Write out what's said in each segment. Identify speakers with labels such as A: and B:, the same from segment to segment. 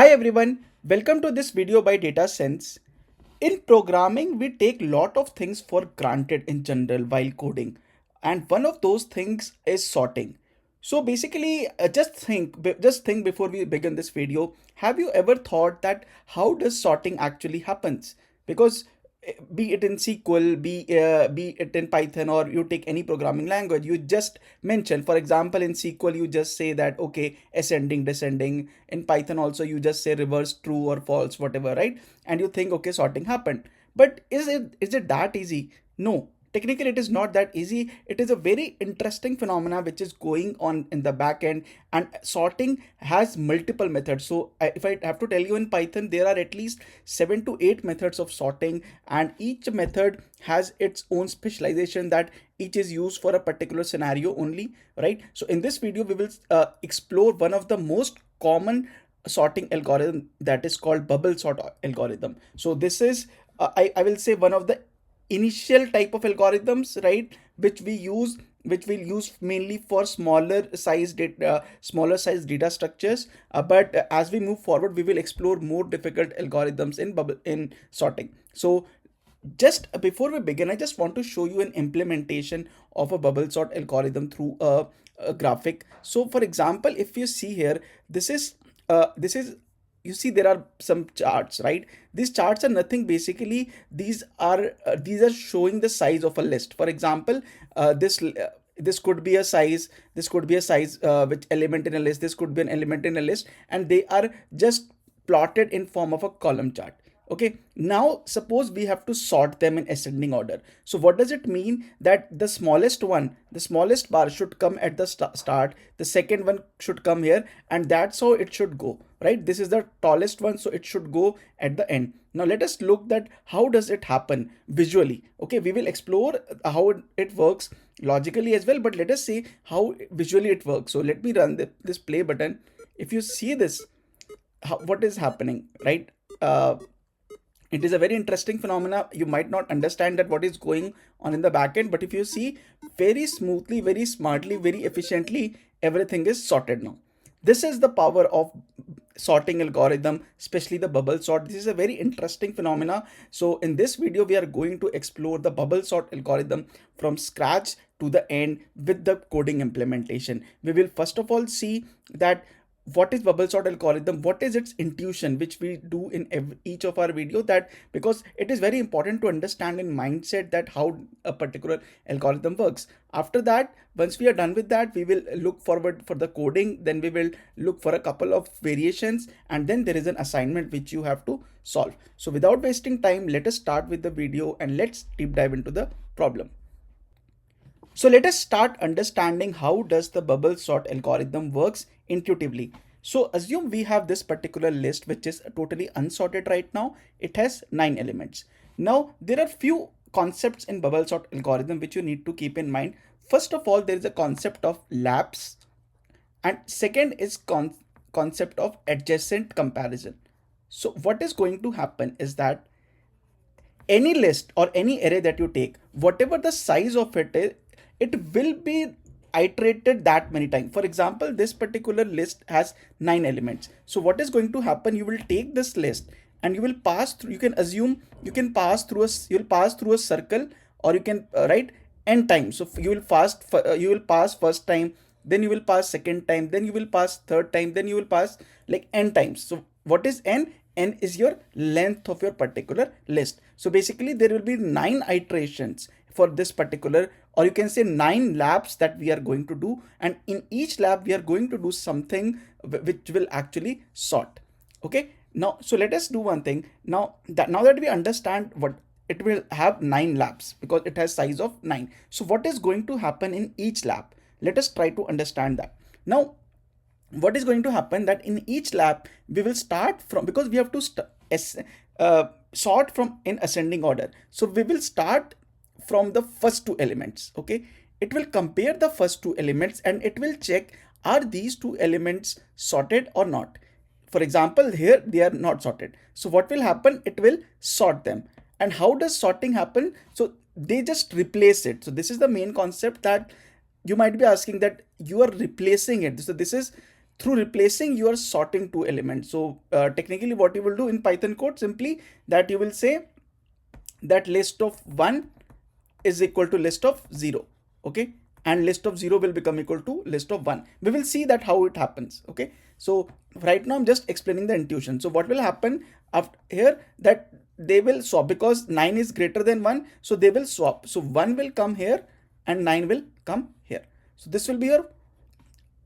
A: everyone, welcome to this video by DataSense. In programming, we take lot of things for granted in general while coding, and one of those things is sorting. So basically, just think before we begin this video. Have you ever thought that how does sorting actually happens? Because be it in SQL, be it in Python, or you take any programming language, you just mention, for example, in SQL, you just say that, okay, ascending, descending. In Python also, you just say reverse true or false, whatever, right? And you think, okay, sorting happened. But is it that easy? No. Technically, it is not that easy. It is a very interesting phenomena which is going on in the back end, and sorting has multiple methods. So if I have to tell you, in Python, there are at least 7 to 8 methods of sorting, and each method has its own specialization that each is used for a particular scenario only, right? So in this video, we will explore one of the most common sorting algorithm, that is called bubble sort algorithm. So this is I will say one of the initial type of algorithms, right, which we'll use mainly for smaller size data structures, but as we move forward, we will explore more difficult algorithms in sorting. So just before we begin, I just want to show you an implementation of a bubble sort algorithm through a graphic. So for example, if you see here, this is you see there are some charts, right? These charts are nothing, basically these are showing the size of a list. For example, this could be a size, which element in a list, this could be an element in a list, and they are just plotted in form of a column chart. Okay, now suppose we have to sort them in ascending order. So what does it mean? That the smallest bar should come at the start, the second one should come here, and that's how it should go, right? This is the tallest one, so it should go at the end. Now let us look that how does it happen visually. Okay, we will explore how it works logically as well, but let us see how visually it works. So let me run this play button. If you see this, what is happening, right? It is a very interesting phenomena. You might not understand that what is going on in the back end, but if you see, very smoothly, very smartly, very efficiently, everything is sorted now. This is the power of sorting algorithm, especially the bubble sort. This is a very interesting phenomena. So in this video, we are going to explore the bubble sort algorithm from scratch to the end with the coding implementation. We will first of all see that what is bubble sort algorithm, what is its intuition, which we do in each of our video, that because it is very important to understand in mindset that how a particular algorithm works. After that, once we are done with that, we will look forward for the coding, then we will look for a couple of variations, and then there is an assignment which you have to solve. So without wasting time, let us start with the video and let's deep dive into the problem. So let us start understanding how does the bubble sort algorithm works intuitively. So assume we have this particular list which is totally unsorted right now. It has 9 elements. Now there are few concepts in bubble sort algorithm which you need to keep in mind. First of all, there is a concept of lapse, and second is concept of adjacent comparison. So what is going to happen is that any list or any array that you take, whatever the size of it is, it will be iterated that many times. For example, this particular list has 9 elements. So what is going to happen? You will take this list and you will pass through. You can assume you can pass through you'll pass through a circle, or you can write n times. So you will pass first time, then you will pass second time, then you will pass third time, then you will pass like n times. So what is n? N is your length of your particular list. So basically there will be 9 iterations for this particular, or you can say 9 laps that we are going to do, and in each lap we are going to do something which will actually sort. Okay, now so let us do one thing. Now that we understand what it will have 9 laps because it has size of 9. So what is going to happen in each lap? Let us try to understand that. Now what is going to happen, that in each lap we will start from, because we have to sort from in ascending order. So we will start from the first 2 elements. Okay, it will compare the first 2 elements and it will check, are these 2 elements sorted or not. For example, here they are not sorted. So what will happen? It will sort them. And how does sorting happen? So they just replace it. So this is the main concept that you might be asking, that you are replacing it. So this is through replacing your sorting two elements. So technically what you will do in Python code, simply that you will say that list of 1 is equal to list of 0, okay, and list of 0 will become equal to list of 1. We will see that how it happens, okay. So right now I'm just explaining the intuition. So what will happen after here, that they will swap, because 9 is greater than 1, so they will swap. So 1 will come here and 9 will come here. So this will be your,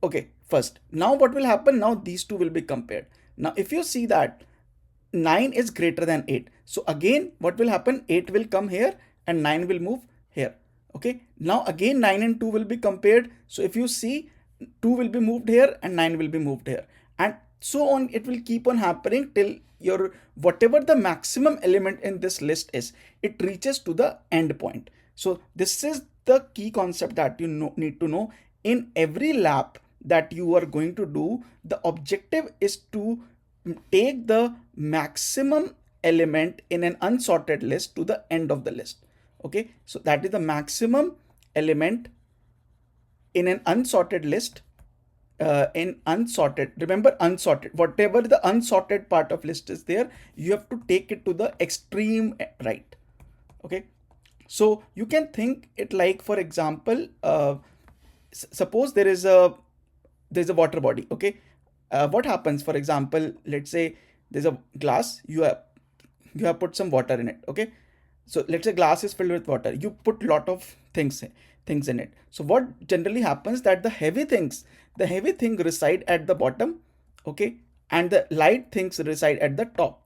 A: okay, first. Now what will happen, now these two will be compared. Now if you see that 9 is greater than 8, so again what will happen, 8 will come here and 9 will move here, okay. Now again 9 and 2 will be compared. So if you see, 2 will be moved here and 9 will be moved here, and so on. It will keep on happening till your whatever the maximum element in this list is, it reaches to the end point. So this is the key concept that you need to know. In every lab that you are going to do, the objective is to take the maximum element in an unsorted list to the end of the list, okay. So that is the maximum element in an unsorted list, in unsorted, remember unsorted, whatever the unsorted part of list is there, you have to take it to the extreme right, okay. So you can think it like, for example, suppose there's a water body, okay. What happens, for example, let's say there's a glass, you have put some water in it, okay. So let's say glass is filled with water, you put lot of things in it. So what generally happens, that the heavy thing reside at the bottom, okay, and the light things reside at the top,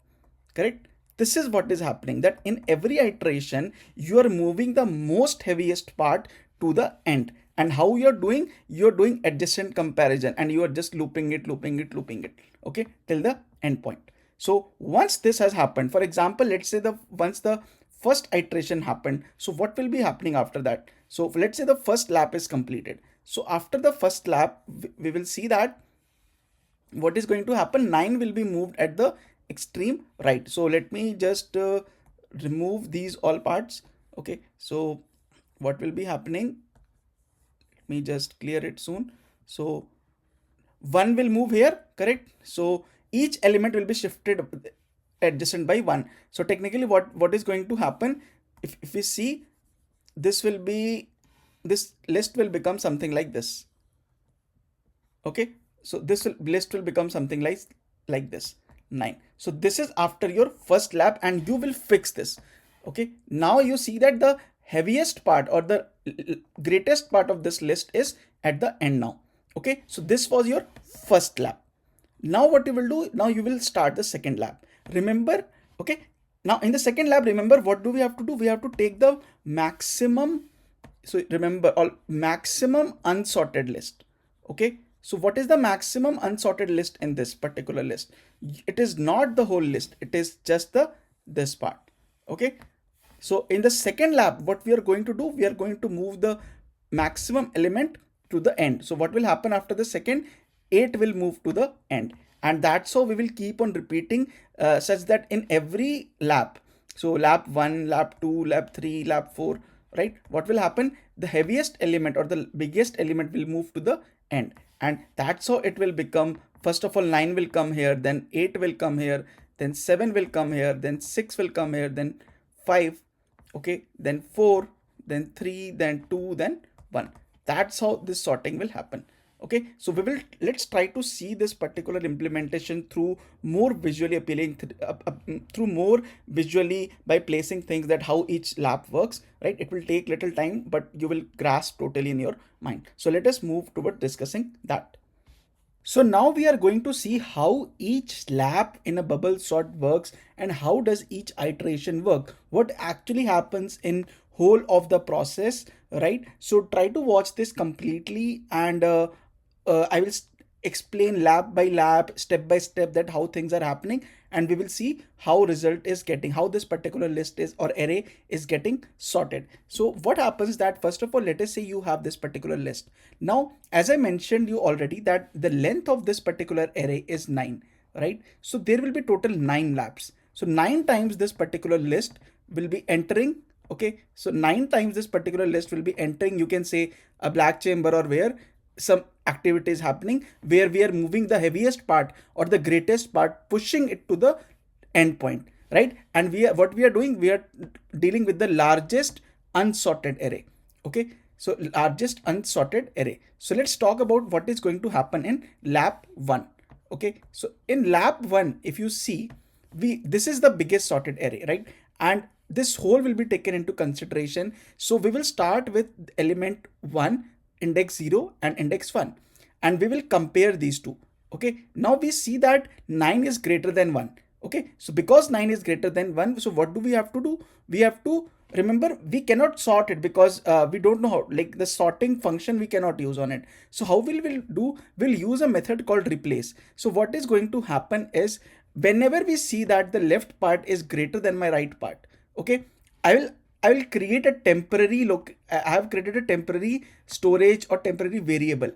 A: correct. This is what is happening, that in every iteration you are moving the most heaviest part to the end. And how you're doing adjacent comparison, and you are just looping it, okay, till the end point. So once this has happened, for example, let's say once the first iteration happened, so what will be happening after that? So let's say the first lap is completed. So after the first lap, we will see that what is going to happen, 9 will be moved at the extreme right. So let me just remove these all parts, okay. So what will be happening, let me just clear it soon. So 1 will move here, correct. So each element will be shifted adjacent by 1. So technically what is going to happen, if we see, this list will become something like this, okay. So this list will become something like this, 9. So this is after your first lap, and you will fix this, okay. Now you see that the heaviest part or the greatest part of this list is at the end now, okay. So this was your first lap. Now what you will do, now you will start the second lap, remember, okay. Now in the second lap, remember, what do we have to do, we have to take the maximum, so remember, all maximum unsorted list, okay. So what is the maximum unsorted list in this particular list? It is not the whole list, it is just this part, okay. So in the second lap, what we are going to do, we are going to move the maximum element to the end. So what will happen after the second, 8 will move to the end, and that's how we will keep on repeating, such that in every lap, so lap 1, lap 2, lap 3, lap 4, right, what will happen, the heaviest element or the biggest element will move to the end, and that's how it will become. First of all, 9 will come here, then 8 will come here, then 7 will come here, then 6 will come here, then 5, okay, then 4, then 3, then 2, then 1. That's how this sorting will happen, okay. So let's try to see this particular implementation through more visually appealing, through more visually, by placing things, that how each lap works, right. It will take little time, but you will grasp totally in your mind. So let us move toward discussing that. So now we are going to see how each lap in a bubble sort works, and how does each iteration work, what actually happens in whole of the process, right. So try to watch this completely, and I will explain lap by lap, step by step, that how things are happening, and we will see how result is getting, how this particular list is or array is getting sorted. So what happens, that first of all, let us say you have this particular list. Now, as I mentioned you already, that the length of this particular array is 9, right. So there will be total 9 laps. So 9 times this particular list will be entering, okay. So 9 times this particular list will be entering, you can say, a black chamber, or where some activities happening where we are moving the heaviest part or the greatest part, pushing it to the endpoint, right? And what we are doing, we are dealing with the largest unsorted array. Okay, so largest unsorted array. So let's talk about what is going to happen in lab 1. Okay, so in lab 1, if you see, this is the biggest sorted array, right? And this whole will be taken into consideration. So we will start with element 1, index 0 and index 1, and we will compare these two. Okay, now we see that 9 is greater than 1. Okay, so because 9 is greater than 1, so what do we have to do? We have to remember, we cannot sort it because we don't know how, like the sorting function we cannot use on it. So how will we do? We'll use a method called replace. So what is going to happen is, whenever we see that the left part is greater than my right part, okay, I will create a temporary I have created a temporary storage or temporary variable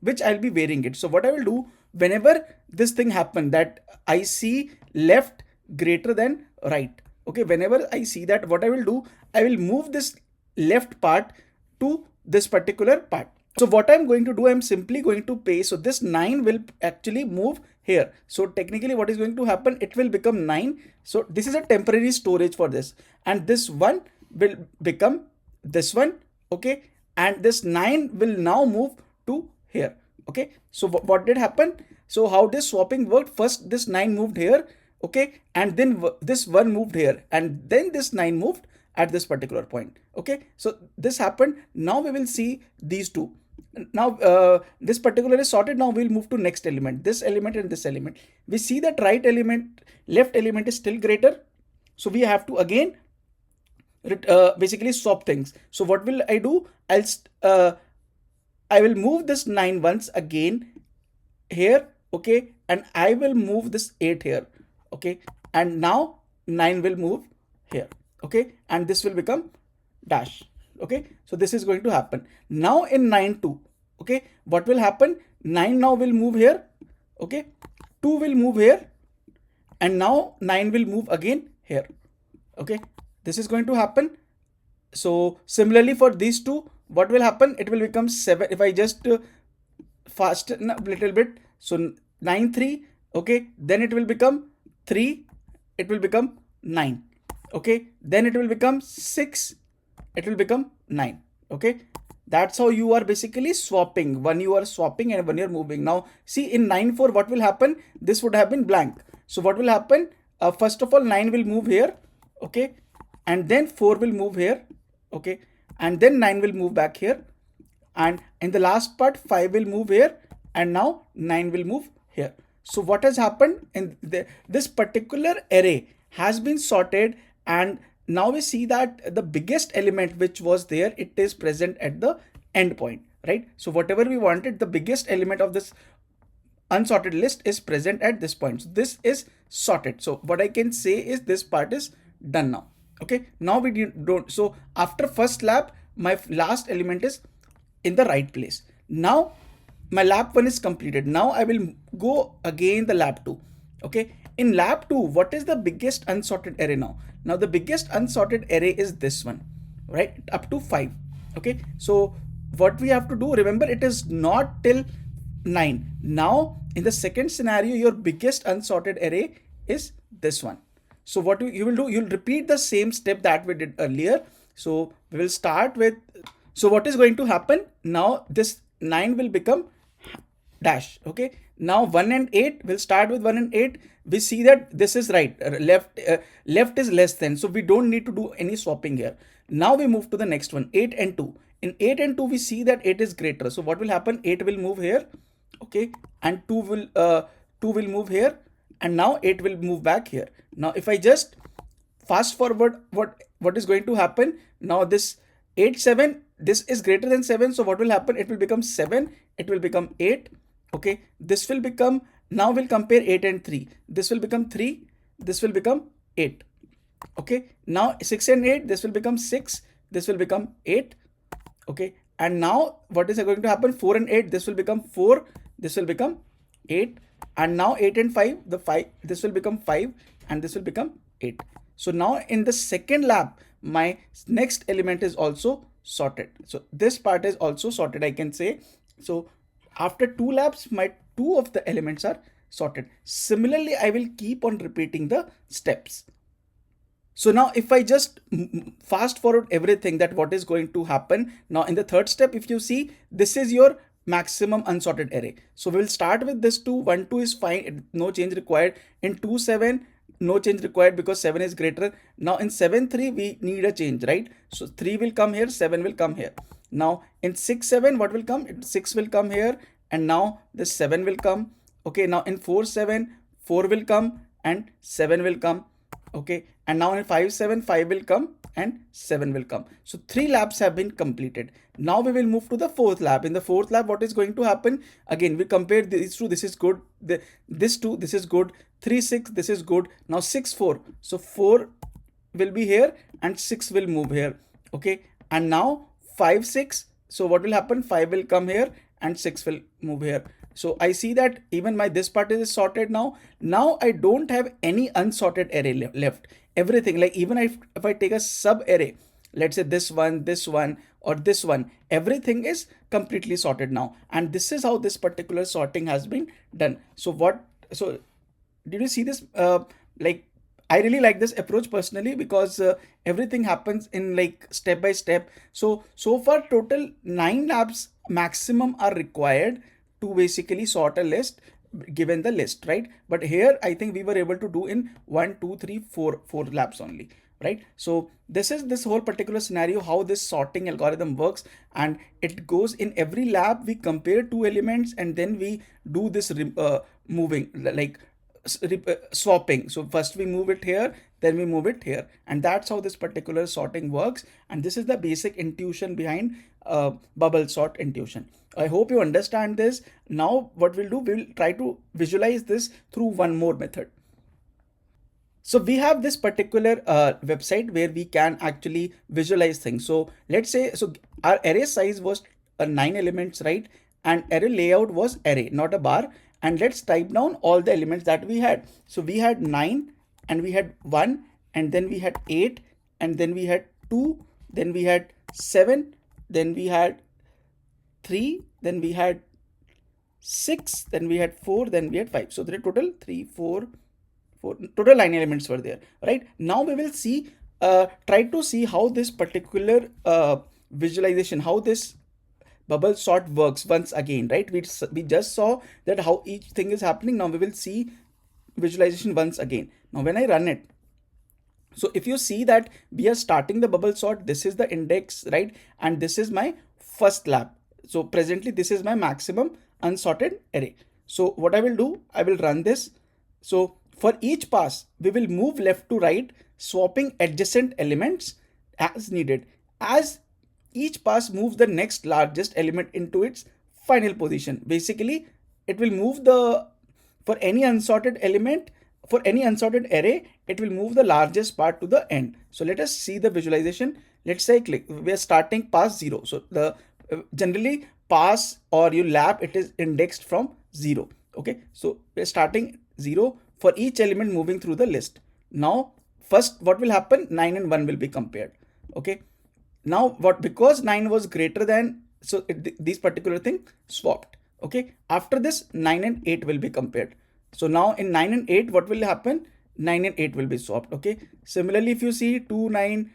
A: which I'll be varying it. So what I will do, whenever this thing happen that I see left greater than right, okay, whenever I see that, what I will do, I will move this left part to this particular part. So what I'm going to do, I'm simply going to paste. So this 9 will actually move here. So technically what is going to happen, it will become 9. So this is a temporary storage for this, and this 1 will become this one. Okay, and this 9 will now move to here. Okay, so what did happen? So how this swapping worked, first this 9 moved here, okay, and then this 1 moved here, and then this 9 moved at this particular point. Okay, so this happened. Now we will see these two. Now this particular is sorted. Now we'll move to next element, this element and this element. We see that left element is still greater, so we have to again basically swap things. So what will I do? I will move this 9 once again here, okay, and I will move this 8 here, okay, and now 9 will move here, okay, and this will become dash. Okay, so this is going to happen. Now in 9 2, okay, what will happen? 9 now will move here, okay, 2 will move here, and now 9 will move again here. Okay, this is going to happen. So similarly for these two, what will happen? It will become 7. If I just fasten a little bit, so 9 3, okay, then it will become 3, it will become 9, okay, then it will become 6, it will become 9. Okay, that's how you are basically swapping. One you are swapping and one you are moving. Now see, in 9 4, what will happen? This would have been blank. So what will happen? First of all, 9 will move here, okay, and then 4 will move here, okay, and then 9 will move back here, and in the last part 5 will move here, and now 9 will move here. So what has happened in this particular array has been sorted, and now we see that the biggest element which was there, it is present at the end point, right? So whatever we wanted, the biggest element of this unsorted list is present at this point. So this is sorted. So what I can say is this part is done now. Okay, now we don't. So after first lab, my last element is in the right place. Now my lab 1 is completed. Now I will go again the lab 2. Okay, in lab 2, what is the biggest unsorted array now? Now the biggest unsorted array is this one, right, up to 5. Okay, so what we have to do, remember, it is not till 9. Now in the second scenario, your biggest unsorted array is this one. So what you will do, you'll repeat the same step that we did earlier. So we will start with, so what is going to happen now, this 9 will become dash. Okay, now 1 and 8 will start with 1 and 8. We see that this is right, left is less than, so we don't need to do any swapping here. Now we move to the next one, 8 and 2. In 8 and 2 we see that 8 is greater, so what will happen? 8 will move here, okay, and 2 will move here, and now 8 will move back here. Now if I just fast forward, what is going to happen? Now this 8 7, this is greater than 7, so what will happen? It will become 7, it will become 8. Okay, this will become, now we'll compare 8 and 3. This will become 3, this will become 8. Okay, now 6 and 8, this will become 6, this will become 8. Okay, and now what is going to happen? 4 and 8, this will become 4, this will become 8, and now 8 and 5, this will become 5, and this will become 8. So now in the second lab, my next element is also sorted. So this part is also sorted, I can say. So after 2 laps, my 2 of the elements are sorted. Similarly, I will keep on repeating the steps. So now if I just fast forward everything, that what is going to happen now in the third step, if you see, this is your maximum unsorted array. So we will start with this 2, 1, 2 is fine, no change required. In 2, 7, no change required because 7 is greater. Now in 7, 3, we need a change, right? So 3 will come here, 7 will come here. Now in 6, 7, what will come? 6 will come here, and now this 7 will come. Okay, now in 4, 7, 4 will come and 7 will come. Okay, and now in 5, 7, 5 will come and 7 will come. So 3 laps have been completed. Now we will move to the fourth lap. In the fourth lap, what is going to happen? Again, we compare these two. This is good. This 2, this is good. 3, 6, this is good. Now 6, 4. So 4 will be here and 6 will move here. Okay, and now 5, 6. So what will happen? 5 will come here and 6 will move here. So I see that even this part is sorted now. Now I don't have any unsorted array left. Everything, like even if I take a sub array, let's say this one, or this one, everything is completely sorted now. And this is how this particular sorting has been done. So did you see this? Like, I really like this approach personally, because everything happens in like step by step. So far total 9 laps maximum are required to basically sort a list given the list, right? But here I think we were able to do in 1, 2, 3, 4 laps only, right? So this is this whole particular scenario, how this sorting algorithm works, and it goes in every lap. We compare 2 elements and then we do this moving, like swapping. So first we move it here, then we move it here, and that's how this particular sorting works. And this is the basic intuition behind bubble sort intuition. I hope you understand this. Now what we'll do, we'll try to visualize this through one more method. So we have this particular website where we can actually visualize things. So let's say, so our array size was 9 elements, right? And array layout was array, not a bar. And let's type down all the elements that we had. So we had 9, and we had 1, and then we had 8, and then we had 2, then we had 7, then we had 3, then we had 6, then we had 4, then we had 5. So the total 3, 4, total 9 elements were there, right? Now we will see, try to see how this particular visualization, how this bubble sort works once again, right? We just saw that how each thing is happening. Now we will see visualization once again. Now when I run it, so if you see that we are starting the bubble sort, this is the index, right? And this is my first lap. So presently this is my maximum unsorted array. So what I will do, I will run this. So for each pass, we will move left to right, swapping adjacent elements as needed. As each pass moves the next largest element into its final position. Basically, it will move for any unsorted element, for any unsorted array, it will move the largest part to the end. So let us see the visualization. Let's say we are starting pass 0. So generally pass or you lap, it is indexed from 0. Okay, so we're starting 0 for each element moving through the list. Now first what will happen, 9 and 1 will be compared. Okay, now because 9 was greater than, so these particular thing swapped. Okay, after this 9 and 8 will be compared. So now in 9 and 8 what will happen, 9 and 8 will be swapped. Okay, similarly if you see 2, 9,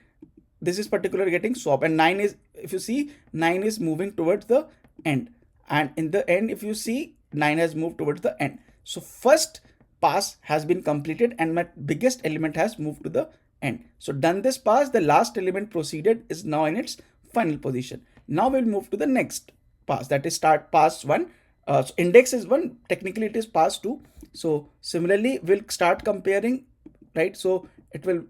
A: this is particular getting swapped, and 9 is, if you see, 9 is moving towards the end, and in the end if you see, 9 has moved towards the end. So first pass has been completed and my biggest element has moved to the end. So done this pass, the last element proceeded is now in its final position. Now we'll move to the next pass, that is start pass 1. So index is 1, technically it is pass 2. So similarly we'll start comparing, right? So it will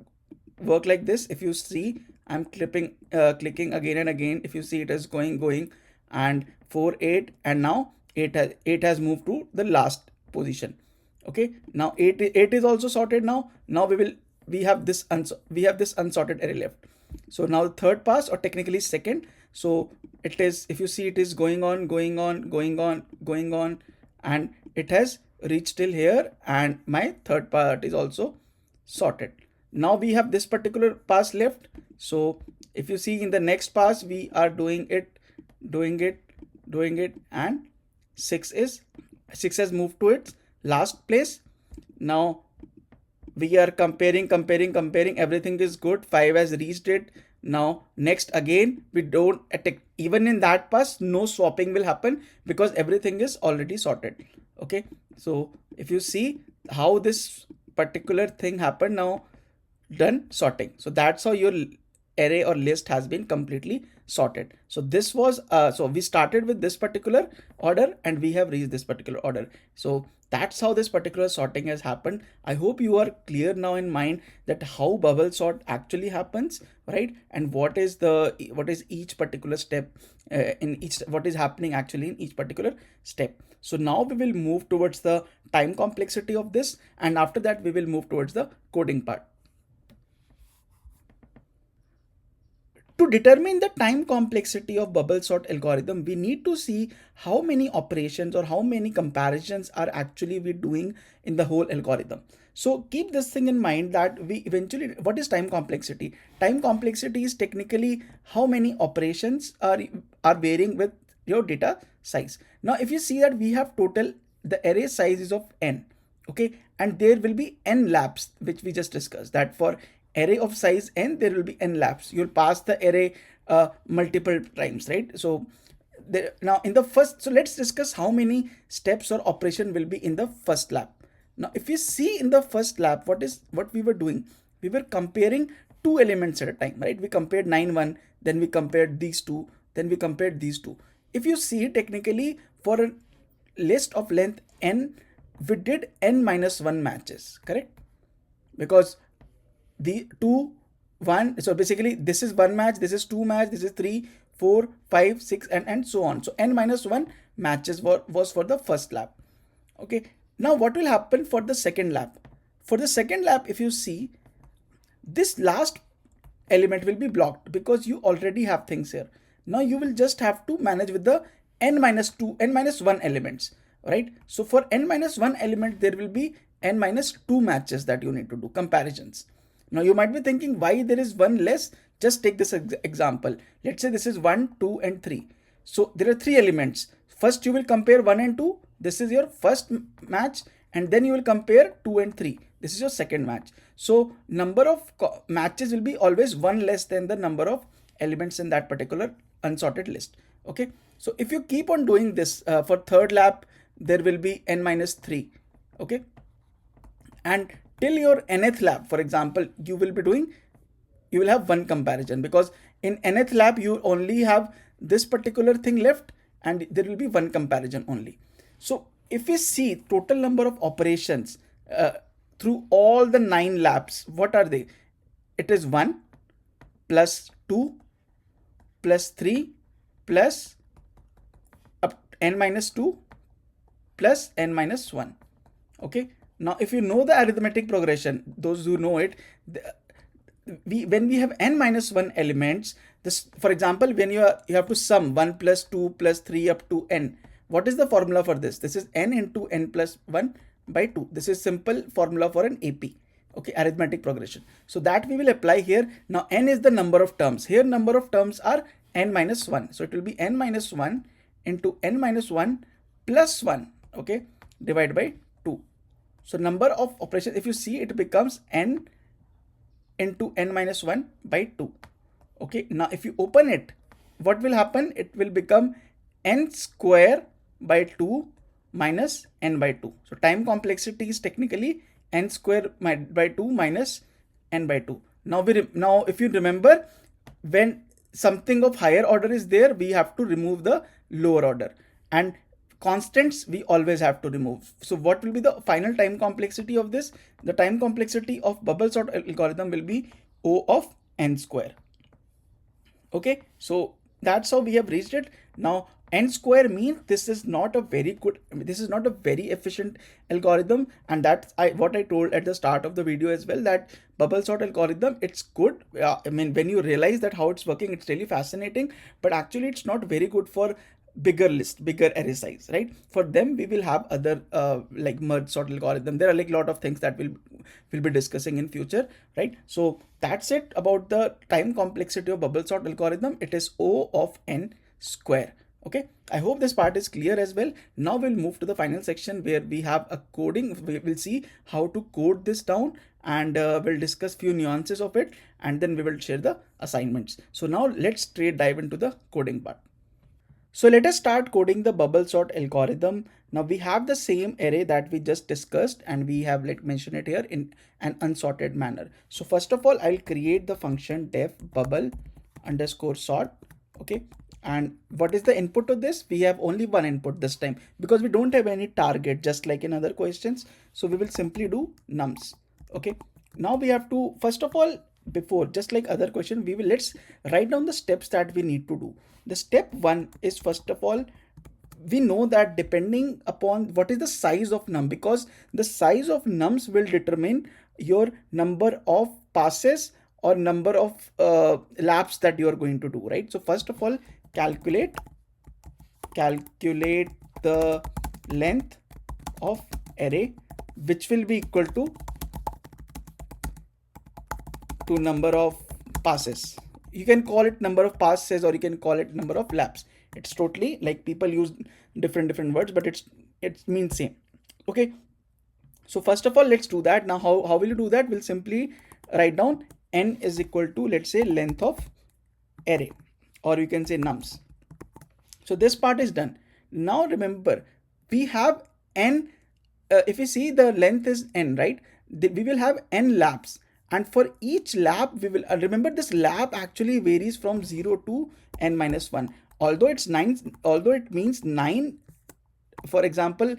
A: work like this. If you see, I'm clicking again and again. If you see, it is going, and 4, 8, and now 8 has moved to the last position. Okay, now 8 is also sorted. Now we have this unsorted array left. So now the third pass, or technically second, so it is, if you see, it is going on, and it has reached till here, and my third part is also sorted. Now we have this particular pass left. So if you see in the next pass, we are doing it, doing it, and 6 has moved to its last place. Now we are comparing, everything is good. 5 has reached it. Now next again, we don't attack, even in that pass no swapping will happen because everything is already sorted. Okay, so if you see how this particular thing happened, now done sorting. So that's how your array or list has been completely sorted. So this was so we started with this particular order and we have reached this particular order. So that's how this particular sorting has happened. I hope you are clear now in mind that how bubble sort actually happens, right? And what is each particular step what is happening actually in each particular step. So now we will move towards the time complexity of this, and after that we will move towards the coding part. To determine the time complexity of bubble sort algorithm, we need to see how many operations or how many comparisons are actually we doing in the whole algorithm. So keep this thing in mind that we eventually, what is time complexity? Time complexity is technically how many operations are varying with your data size. Now, if you see that we have total, the array size is of n, okay, and there will be n laps, which we just discussed, that for array of size n, there will be n laps. You'll pass the array multiple times, right? So now in the first, so let's discuss how many steps or operation will be in the first lap. Now, if you see in the first lap, what we were doing, we were comparing two elements at a time, right? We compared 9, 1, then we compared these two, then we compared these two. If you see technically for a list of length n, we did n minus 1 matches, correct? Because the 2, 1, so basically this is 1 match, this is 2 match, this is 3, 4, 5, 6, and so on. So n minus 1 matches was for the first lap. Okay, now what will happen for the second lap? For the second lap, if you see, this last element will be blocked because you already have things here. Now you will just have to manage with the n minus 1 elements, right? So for n minus 1 element, there will be n minus 2 matches that you need to do, comparisons. Now you might be thinking why there is one less. Just take this example. Let's say this is 1, 2, and 3. So there are 3 elements. First you will compare 1 and 2. This is your first match, and then you will compare 2 and 3. This is your second match. So number of matches will be always 1 less than the number of elements in that particular unsorted list. Okay. So if you keep on doing this for third lap, there will be n minus 3. Okay. And till your nth lap, for example, you will have one comparison, because in nth lap you only have this particular thing left and there will be one comparison only. So if we see total number of operations through all the 9 laps, what are they? It is 1 plus 2 plus 3 plus n minus 2 plus n minus 1. Okay. Now, if you know the arithmetic progression, those who know it, when we have n minus 1 elements, this, for example, when you have to sum 1 plus 2 plus 3 up to n, what is the formula for this? This is n into n plus 1 by 2. This is simple formula for an AP, okay, arithmetic progression. So that we will apply here. Now, n is the number of terms. Here, number of terms are n minus 1. So it will be n minus 1 into n minus 1 plus 1, okay, divided by 2. So number of operations, if you see, it becomes n into n minus 1 by 2. Okay, now if you open it, what will happen? It will become n square by 2 minus n by 2. So time complexity is technically n square by 2 minus n by 2. Now if you remember, when something of higher order is there, we have to remove the lower order, and constants we always have to remove. So what will be the final time complexity of this? The time complexity of bubble sort algorithm will be O of n square. Okay, so that's how we have reached it. Now n square means this is not a very efficient algorithm, and that's what I told at the start of the video as well, that bubble sort algorithm, it's good. I mean, when you realize that how it's working, it's really fascinating, but actually it's not very good for bigger array size, right? For them we will have other like merge sort algorithm. There are like a lot of things that we'll be discussing in future, right? So that's it about the time complexity of bubble sort algorithm. It is O of n square. Okay, I hope this part is clear as well. Now we'll move to the final section where we have a coding. We'll see how to code this down, and we'll discuss few nuances of it, and then we will share the assignments. So now let's straight dive into the coding part. So let us start coding the bubble sort algorithm. Now we have the same array that we just discussed, and we have mention it here in an unsorted manner. So first of all, I'll create the function def bubble underscore sort. Okay, and what is the input to this? We have only one input this time because we don't have any target, just like in other questions. So we will simply do nums. Okay, now we have to, first of all, before, just like other question, let's write down the steps that we need to do. The step one is, first of all, we know that depending upon what is the size of num, because the size of nums will determine your number of passes or number of laps that you are going to do, right? So first of all, calculate the length of array, which will be equal to number of passes. You can call it number of passes, or you can call it number of laps. It's totally, like, people use different words, but it means same. Okay, so first of all, let's do that. Now how will you do that? We'll simply write down n is equal to, let's say, length of array, or you can say nums. So this part is done. Now remember, we have n, if you see, the length is n, right? We will have n laps, and for each lap we will remember, this lap actually varies from 0 to n minus 1. Although it's 9, although it means 9, for example,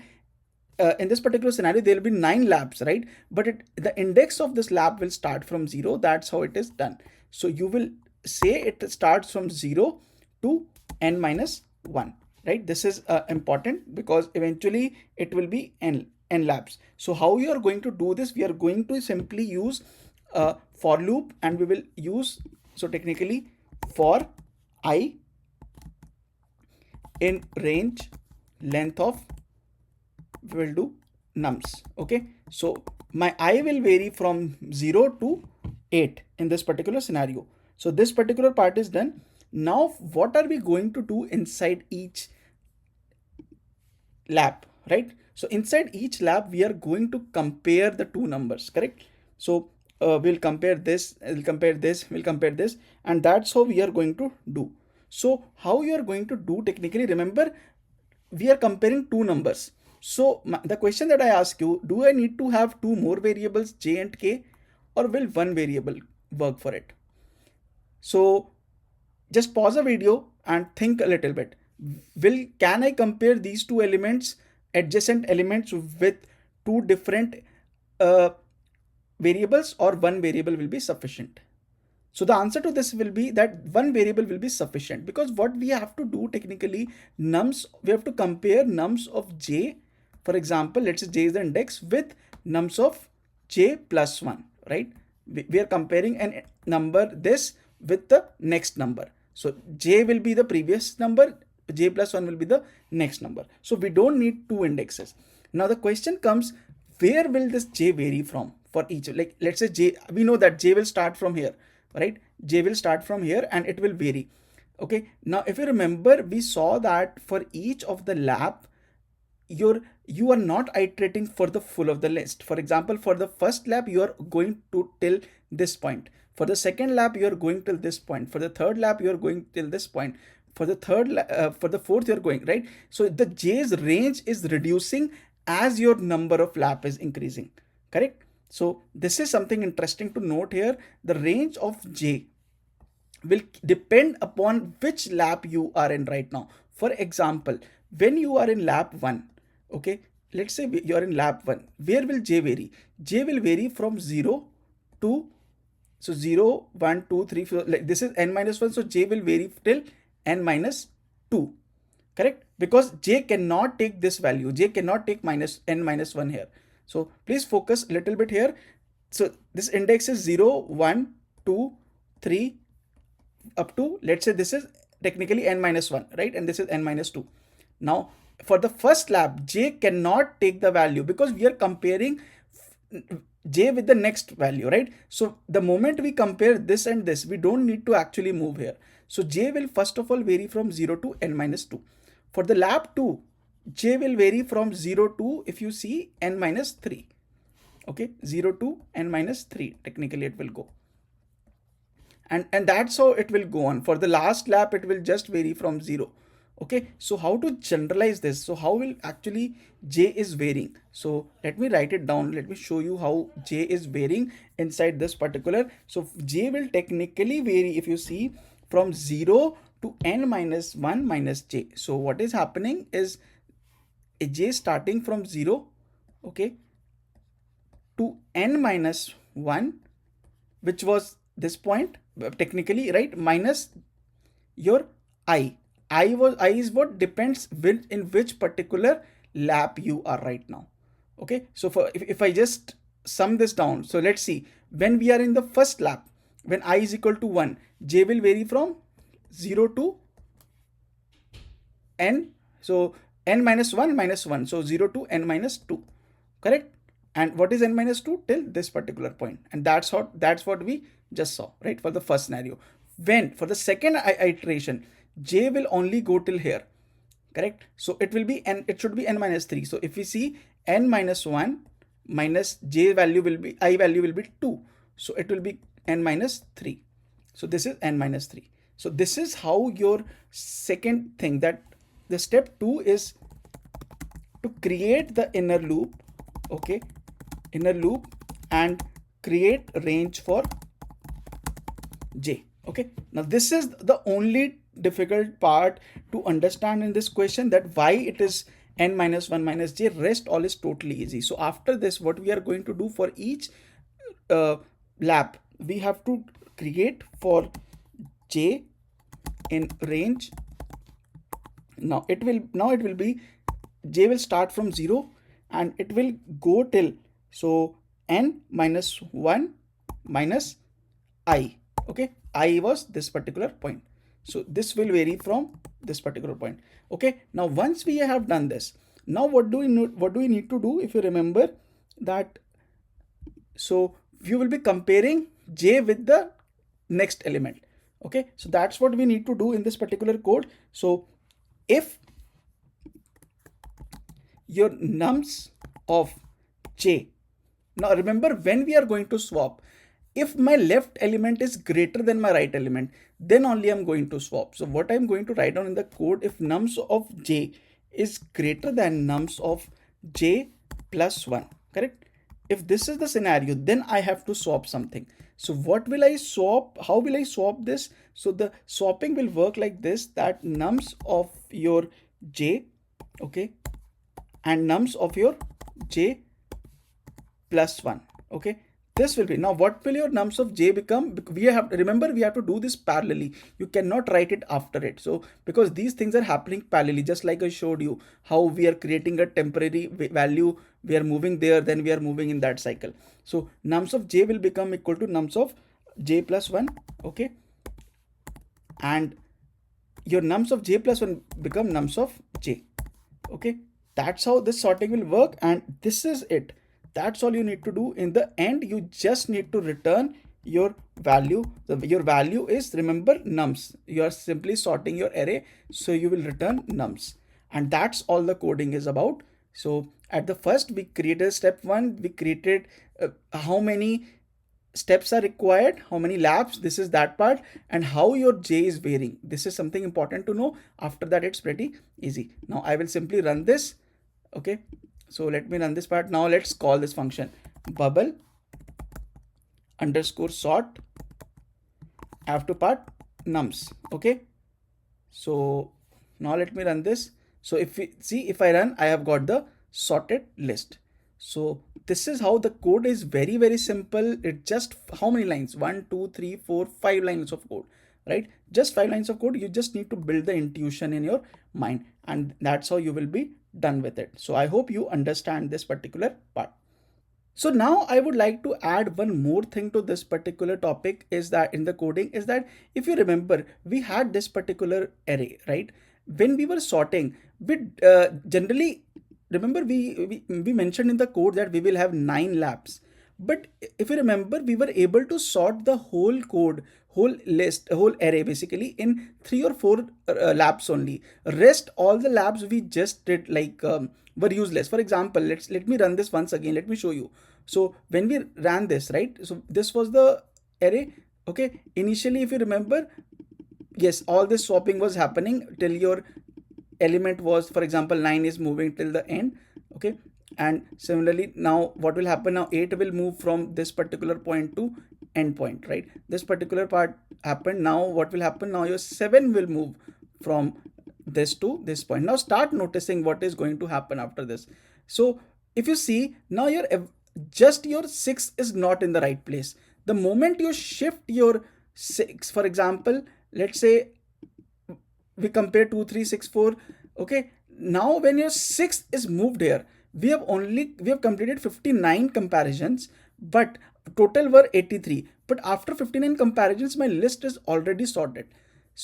A: in this particular scenario there will be 9 laps, right? But the index of this lap will start from 0. That's how it is done. So you will say it starts from 0 to n minus 1, right? This is important because eventually it will be n laps. So how you are going to do this? We are going to simply use for loop, and we will use, so technically, for I in range length of, we will do nums. Okay, so my I will vary from 0 to 8 in this particular scenario. So this particular part is done. Now what are we going to do inside each lap, right? So inside each lap we are going to compare the two numbers, correct? So we'll compare this, we'll compare this, we'll compare this, and that's how we are going to do. So how you are going to do technically, remember, we are comparing two numbers. So the question that I ask you, do I need to have two more variables, j and k, or will one variable work for it? So just pause the video and think a little bit. Can I compare these two elements, adjacent elements, with two different variables, or one variable will be sufficient? So the answer to this will be that one variable will be sufficient, because what we have to do technically, nums, we have to compare nums of j. For example, let's say j is the index, with nums of j plus 1, right? We are comparing a number this with the next number. So j will be the previous number, j plus 1 will be the next number. So we don't need two indexes. Now the question comes, where will this j vary from for each? Like, let's say j, we know that j will start from here, right? J will start from here and it will vary. Okay, now if you remember, we saw that for each of the lap, you are not iterating for the full of the list. For example, for the first lap you are going to till this point, for the second lap you are going till this point, for the third lap you are going till this point, for the for the fourth you are going, right? So the j's range is reducing as your number of lap is increasing, correct? So this is something interesting to note here. The range of j will depend upon which lap you are in right now. For example, when you are in lap 1, okay, let's say you are in lap 1, where will j vary? J will vary from 0 to, so 0, 1, 2, 3, 4, like this is n minus 1, so j will vary till n minus 2, correct? Because j cannot take this value, j cannot take n minus 1 here. So please focus a little bit here. So this index is 0, 1, 2, 3, up to, let's say this is technically n minus 1, right? And this is n minus 2. Now for the first lap, j cannot take the value because we are comparing j with the next value, right? So the moment we compare this and this, we don't need to actually move here. So j will first of all vary from 0 to n minus 2. For the lap 2, j will vary from 0 to, if you see, n minus 3. Okay, 0 to n minus 3 technically it will go. And that's how it will go on. For the last lap, it will just vary from 0. Okay, so how to generalize this? So how will actually j is varying? So let me write it down. Let me show you how j is varying inside this particular. So j will technically vary, if you see, from 0 to n minus 1 minus j. So what is happening is j starting from 0, okay, to n minus 1, which was this point technically, right, minus your I is what depends in which particular lap you are right now. Okay, so if I just sum this down, so let's see, when we are in the first lap, when I is equal to 1, j will vary from 0 to n, so n minus 1 minus 1, so 0 to n minus 2, correct? And what is n minus 2? Till this particular point. And that's what we just saw, right, for the first scenario. When for the second iteration, j will only go till here, correct? So it will be it should be n minus 3. So if we see, n minus 1 minus j value will be, I value will be 2. So it will be n minus 3. So this is n minus 3. So this is how your second thing, that the step 2 is to create the inner loop, okay, inner loop, and create range for j. Okay, now this is the only difficult part to understand in this question, that why it is n minus 1 minus j. Rest all is totally easy. So after this, what we are going to do for each lap, we have to create for j in range. Now it will be, j will start from 0 and it will go till, so n minus 1 minus I. Okay, I was this particular point. So this will vary from this particular point. Okay, now once we have done this, now what do we need to do? If you remember that, so you will be comparing j with the next element. Okay, so that's what we need to do in this particular code. So if your nums of j, now remember, when we are going to swap, if my left element is greater than my right element, then only I'm going to swap. So what I'm going to write down in the code, if nums of j is greater than nums of j plus 1, correct? If this is the scenario, then I have to swap something. So what will I swap? How will I swap this? So the swapping will work like this, that nums of your j, okay, and nums of your j plus 1, okay, this will be, now what will your nums of j become? We have to do this parallelly. You cannot write it after it. So because these things are happening parallelly, just like I showed you how we are creating a temporary value, we are moving there, then we are moving in that cycle. So nums of j will become equal to nums of j plus 1, okay, and your nums of j plus 1 become nums of j. Okay, that's how this sorting will work, and this is it. That's all you need to do. In the end, you just need to return your value. Your value is, remember, nums. You are simply sorting your array, so you will return nums. And that's all the coding is about. So at the first, we created step 1. We created how many steps are required, how many laps, this is that part, and how your j is varying. This is something important to know. After that, it's pretty easy. Now I will simply run this. Okay, so let me run this part. Now let's call this function bubble underscore sort after part nums. Okay, so now let me run this. So if we see, if I run, I have got the sorted list. So this is how the code is. Very, very simple. It just, how many lines? 1, 2, 3, 4, 5 lines of code, right? Just 5 lines of code. You just need to build the intuition in your mind, and that's how you will be done with it. So I hope you understand this particular part. So now I would like to add one more thing to this particular topic, is that in the coding, is that if you remember, we had this particular array, right? When we were sorting, we generally, remember, we mentioned in the code that we will have 9 laps. But if you remember, we were able to sort the whole code, whole list, whole array basically in 3 or 4 labs only. Rest all the labs we just did like were useless. For example, let me run this once again. Let me show you. So when we ran this, right? So this was the array. Okay, initially if you remember, yes, all this swapping was happening till your element was, for example, 9 is moving till the end. Okay, and similarly now what will happen, now 8 will move from this particular point to end point, right? This particular part happened. Now what will happen, now your 7 will move from this to this point. Now start noticing what is going to happen after this. So if you see, now your just your 6 is not in the right place. The moment you shift your 6, for example, let's say we compare 2 3 6 4. Okay, now when your 6 is moved here, we have completed 59 comparisons, but total were 83. But after 59 comparisons, my list is already sorted.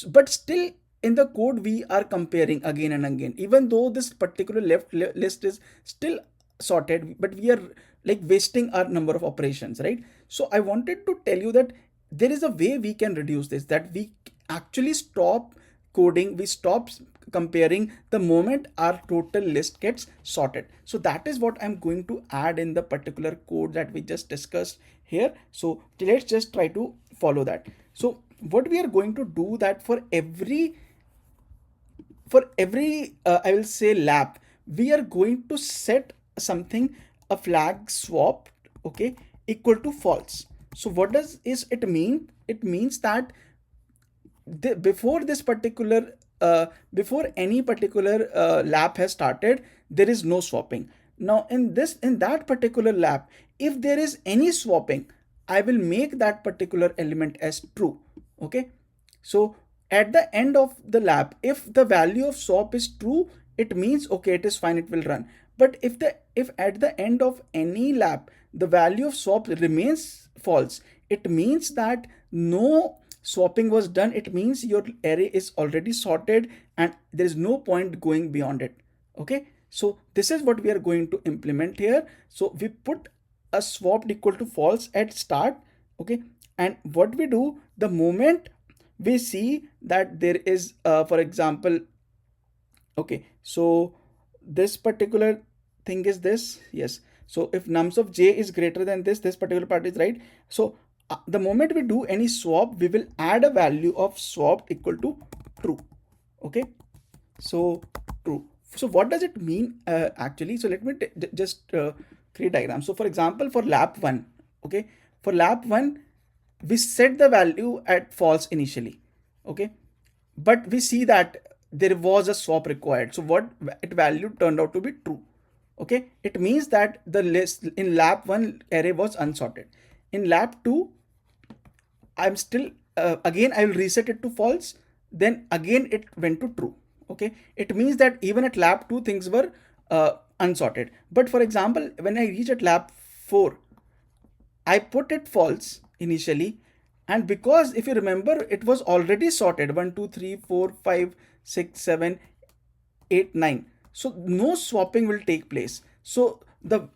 A: But still in the code we are comparing again and again, even though this particular list is still sorted, but we are like wasting our number of operations, right? So I wanted to tell you that there is a way we can reduce this, that we actually stop coding, we stop comparing the moment our total list gets sorted. So that is what I'm going to add in the particular code that we just discussed here. So let's just try to follow that. So what we are going to do, that for every I will say lab, we are going to set something, a flag swap, okay, equal to false. So what does it mean? It means that before this particular before any particular lab has started, there is no swapping. Now in that particular lab, if there is any swapping, I will make that particular element as true. Okay, so at the end of the lab, if the value of swap is true, it means okay, it is fine, it will run. But if at the end of any lab the value of swap remains false, it means that no swapping was done. It means your array is already sorted and there is no point going beyond it. Okay, so this is what we are going to implement here. So we put a swapped equal to false at start. Okay, and what we do, the moment we see that there is for example, okay, so this particular thing is this, yes. So if nums of j is greater than this particular part is right. So the moment we do any swap, we will add a value of swap equal to true. Okay, so true. So what does it mean actually? So let me just create diagram. So for example, for lab 1, okay, for lab 1 we set the value at false initially. Okay, but we see that there was a swap required. So what it value turned out to be true. Okay, it means that the list in lab 1 array was unsorted. In lab 2, I'm still again I will reset it to false, then again it went to true. Okay, it means that even at lab 2 things were unsorted. But for example, when I reach at lab 4, I put it false initially, and because if you remember, it was already sorted 1 2 3 4 5 6 7 8 9. So no swapping will take place. So the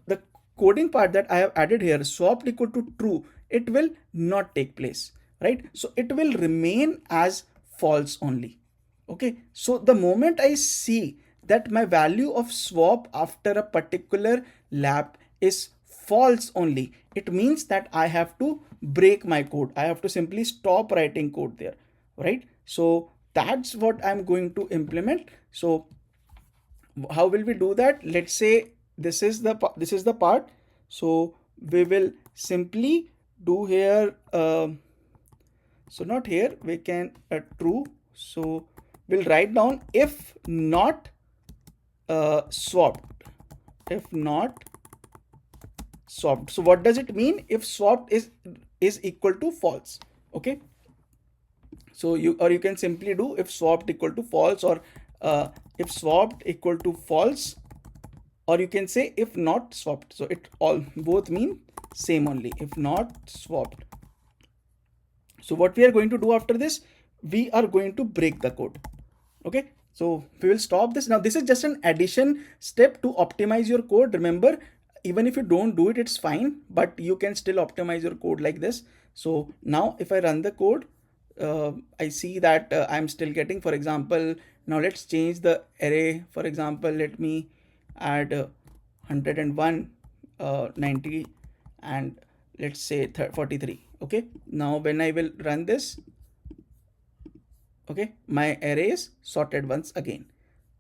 A: coding part that I have added here, swapped equal to true, it will not take place, right? So it will remain as false only. Okay, so the moment I see that my value of swap after a particular lab is false only, it means that I have to break my code. I have to simply stop writing code there, right? So that's what I'm going to implement. So how will we do that? Let's say this is the part. So we will simply do here so not here, we can true. So we'll write down if not swapped. If not swapped. So what does it mean? If swapped is equal to false. Okay, so you can simply do if swapped equal to false, or if swapped equal to false, or you can say if not swapped. So it all both mean same only, if not swapped. So what we are going to do after this, we are going to break the code. Okay, so we will stop this. Now this is just an addition step to optimize your code. Remember, even if you don't do it, it's fine, but you can still optimize your code like this. So now if I run the code, I see that I'm still getting, for example, now let's change the array. For example, let me add 101, 90, and let's say 43. Okay, now when I will run this, okay, my array is sorted once again.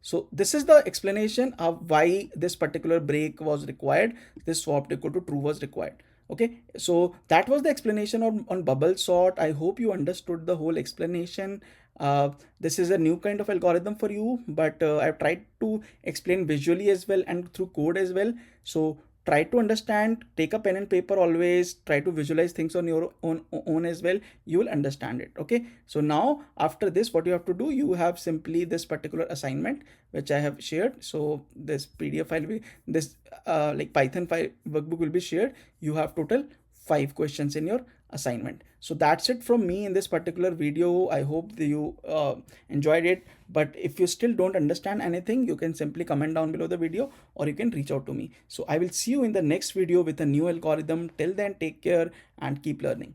A: So this is the explanation of why this particular break was required, this swapped equal to true was required. Okay, so that was the explanation on bubble sort. I hope you understood the whole explanation. This is a new kind of algorithm for you, but I've tried to explain visually as well and through code as well. So try to understand, take a pen and paper, always try to visualize things on your own as well. You will understand it. Okay, so now after this, what you have to do, you have simply this particular assignment which I have shared. So this PDF file will, this like Python file workbook will be shared. You have total 5 questions in your assignment. So that's it from me in this particular video. I hope that you enjoyed it, but if you still don't understand anything, you can simply comment down below the video, or you can reach out to me. So I will see you in the next video with a new algorithm. Till then, take care and keep learning.